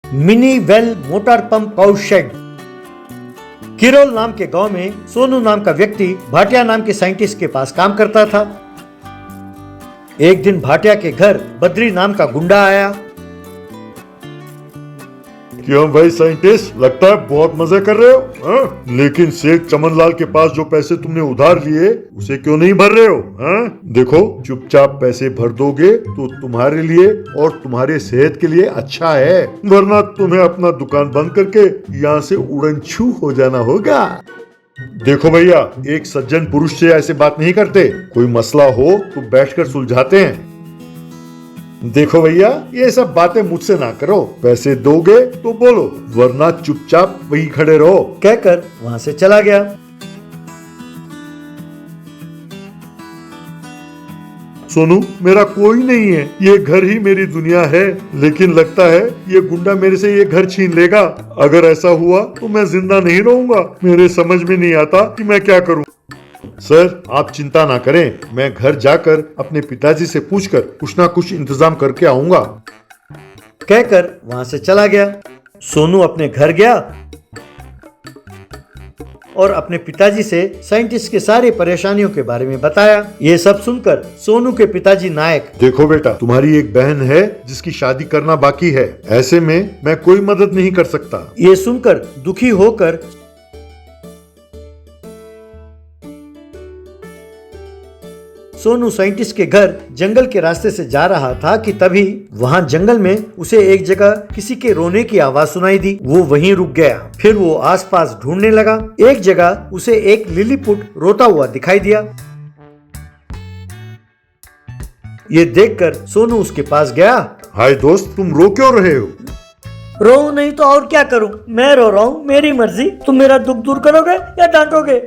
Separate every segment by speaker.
Speaker 1: Mini well motor pump pouch shed. Kirol नाम के गांव में सोनू नाम का व्यक्ति भाटिया नाम के साइंटिस्ट के पास काम करता था। एक दिन भाटिया के घर बद्री नाम का गुंडा आया।
Speaker 2: क्यों भाई साइंटिस्ट, लगता है बहुत मजे कर रहे हो हाँ? लेकिन सेठ चमनलाल के पास जो पैसे तुमने उधार लिए उसे क्यों नहीं भर रहे हो हाँ? देखो चुपचाप पैसे भर दोगे तो तुम्हारे लिए और तुम्हारे सेहत के लिए अच्छा है, वरना तुम्हें अपना दुकान बंद करके यहाँ से उड़नछू हो जाना होगा। देखो भैया, एक सज्जन पुरुष से ऐसे बात नहीं करते, कोई मसला हो तो बैठकर सुलझाते हैं। देखो भैया, ये सब बातें मुझसे ना करो, पैसे दोगे तो बोलो, वरना चुपचाप वही खड़े रहो,
Speaker 1: कहकर वहां से चला गया।
Speaker 2: सोनू, मेरा कोई नहीं है, ये घर ही मेरी दुनिया है, लेकिन लगता है ये गुंडा मेरे से ये घर छीन लेगा। अगर ऐसा हुआ तो मैं जिंदा नहीं रहूंगा। मेरे समझ में नहीं आता कि मैं क्या करूं। सर, आप चिंता ना करें, मैं घर जाकर अपने पिताजी से पूछकर कुछ ना कुछ इंतजाम करके आऊंगा,
Speaker 1: कहकर वहां से चला गया। सोनू अपने घर गया और अपने पिताजी से साइंटिस्ट के सारी परेशानियों के बारे में बताया। ये सब सुनकर सोनू के पिताजी नायक,
Speaker 2: देखो बेटा, तुम्हारी एक बहन है जिसकी शादी करना बाकी है, ऐसे में मैं कोई मदद नहीं कर सकता।
Speaker 1: ये सुनकर दुखी होकर सोनू साइंटिस्ट के घर जंगल के रास्ते से जा रहा था कि तभी वहां जंगल में उसे एक जगह किसी के रोने की आवाज सुनाई दी। वो वहीं रुक गया। फिर वो आसपास ढूंढने लगा। एक जगह उसे एक लिलीपुट रोता हुआ दिखाई दिया। ये देखकर सोनू उसके पास गया।
Speaker 2: हाय दोस्त, तुम रो क्यों रहे हो?
Speaker 1: रो नहीं तो और क्या करूं? मैं रो रहा हूं, मेरी मर्जी। तुम मेरा दुख दूर करोगे या डांटोगे?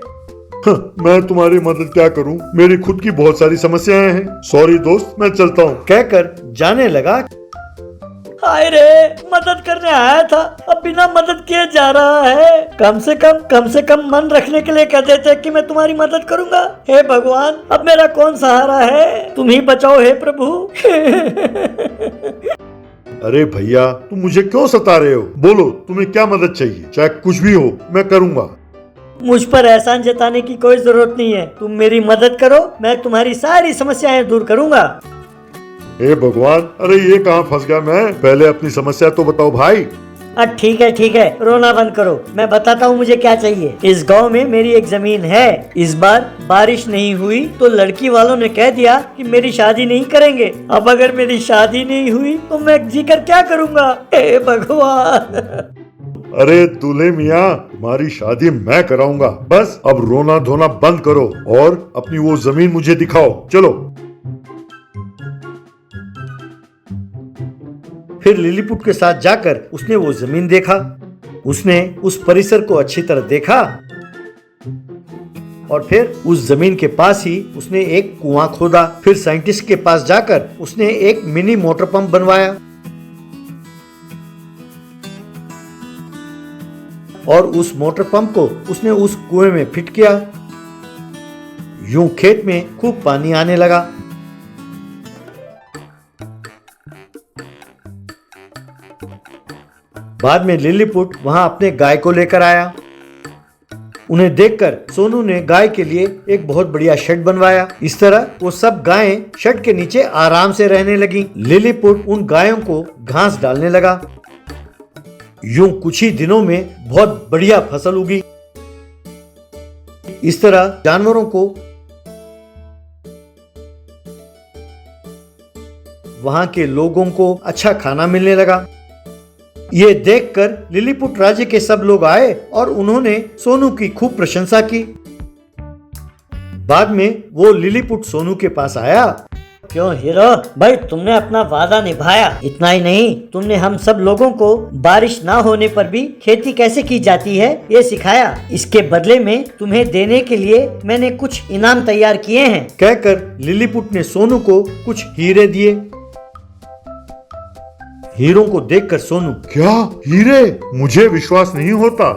Speaker 2: मैं तुम्हारी मदद क्या करूं? मेरी खुद की बहुत सारी समस्याएं हैं। सॉरी दोस्त, मैं चलता हूं,
Speaker 1: कहकर जाने लगा। हाय रे, मदद करने आया था, अब बिना मदद किए जा रहा है। कम से कम मन रखने के लिए कह देते कि मैं तुम्हारी मदद करूंगा। हे भगवान, अब मेरा कौन सहारा है? तुम ही बचाओ हे प्रभु।
Speaker 2: अरे भैया, तुम मुझे क्यों सता रहे हो? बोलो, तुम्हें क्या मदद चाहिए? चाहे कुछ भी हो, मैं करूंगा।
Speaker 1: मुझ पर एहसान जताने की कोई जरूरत नहीं है। तुम मेरी मदद करो, मैं तुम्हारी सारी समस्याएं दूर करूंगा।
Speaker 2: हे भगवान, अरे ये कहाँ फंस गया मैं? पहले अपनी समस्या तो बताओ भाई।
Speaker 1: ठीक है, रोना बंद करो। मैं बताता हूँ मुझे क्या चाहिए। इस गांव में मेरी एक जमीन है। इस बार बारिश नहीं हुई तो लड़की वालों ने कह दिया कि मेरी शादी नहीं करेंगे। अब अगर मेरी शादी नहीं हुई तो मैं जीकर क्या करूँगा? हे भगवान।
Speaker 2: अरे दूल्हे मियाँ, तुम्हारी शादी मैं कराऊंगा। बस अब रोना धोना बंद करो और अपनी वो जमीन मुझे दिखाओ। चलो।
Speaker 1: फिर लिलीपुट के साथ जाकर उसने वो जमीन देखा। उसने उस परिसर को अच्छी तरह देखा और फिर उस जमीन के पास ही उसने एक कुआं खोदा। फिर साइंटिस्ट के पास जाकर उसने एक मिनी मोटर पंप बनवाया और उस मोटर पंप को उसने उस कुएं में फिट किया। यूं खेत में खूब पानी आने लगा। बाद में लिलीपुट वहां अपने गाय को लेकर आया। उन्हें देखकर सोनू ने गाय के लिए एक बहुत बढ़िया शेड बनवाया। इस तरह वो सब गायें शेड के नीचे आराम से रहने लगी। लिलीपुट उन गायों को घास डालने लगा। यूं कुछ ही दिनों में बहुत बढ़िया फसल उगी। इस तरह जानवरों को वहां के लोगों को अच्छा खाना मिलने लगा। ये देखकर लिलीपुट राज्य के सब लोग आए और उन्होंने सोनू की खूब प्रशंसा की। बाद में वो लिलीपुट सोनू के पास आया। क्यों हीरो भाई, तुमने अपना वादा निभाया। इतना ही नहीं, तुमने हम सब लोगों को बारिश ना होने पर भी खेती कैसे की जाती है ये सिखाया। इसके बदले में तुम्हें देने के लिए मैंने कुछ इनाम तैयार किए हैं, कहकर लिलीपुट ने सोनू को कुछ हीरे दिए। हीरों को देखकर सोनू,
Speaker 2: क्या हीरे? मुझे विश्वास नहीं होता।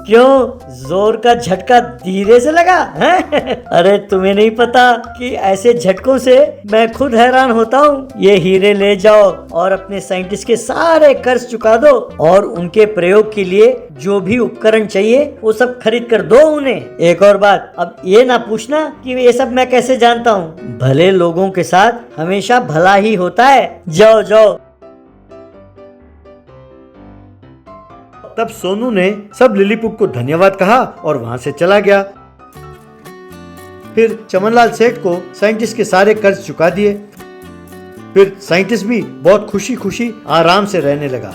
Speaker 1: क्यों, जोर का झटका धीरे से लगा हैं? अरे तुम्हें नहीं पता कि ऐसे झटकों से मैं खुद हैरान होता हूँ। ये हीरे ले जाओ और अपने साइंटिस्ट के सारे कर्ज चुका दो और उनके प्रयोग के लिए जो भी उपकरण चाहिए वो सब खरीद कर दो उन्हें। एक और बात, अब ये ना पूछना कि ये सब मैं कैसे जानता हूँ। भले लोगों के साथ हमेशा भला ही होता है। जाओ जाओ। तब सोनू ने सब लिलीपुट को धन्यवाद कहा और वहां से चला गया। फिर चमनलाल सेठ को साइंटिस्ट के सारे कर्ज चुका दिए। फिर साइंटिस्ट भी बहुत खुशी खुशी आराम से रहने लगा।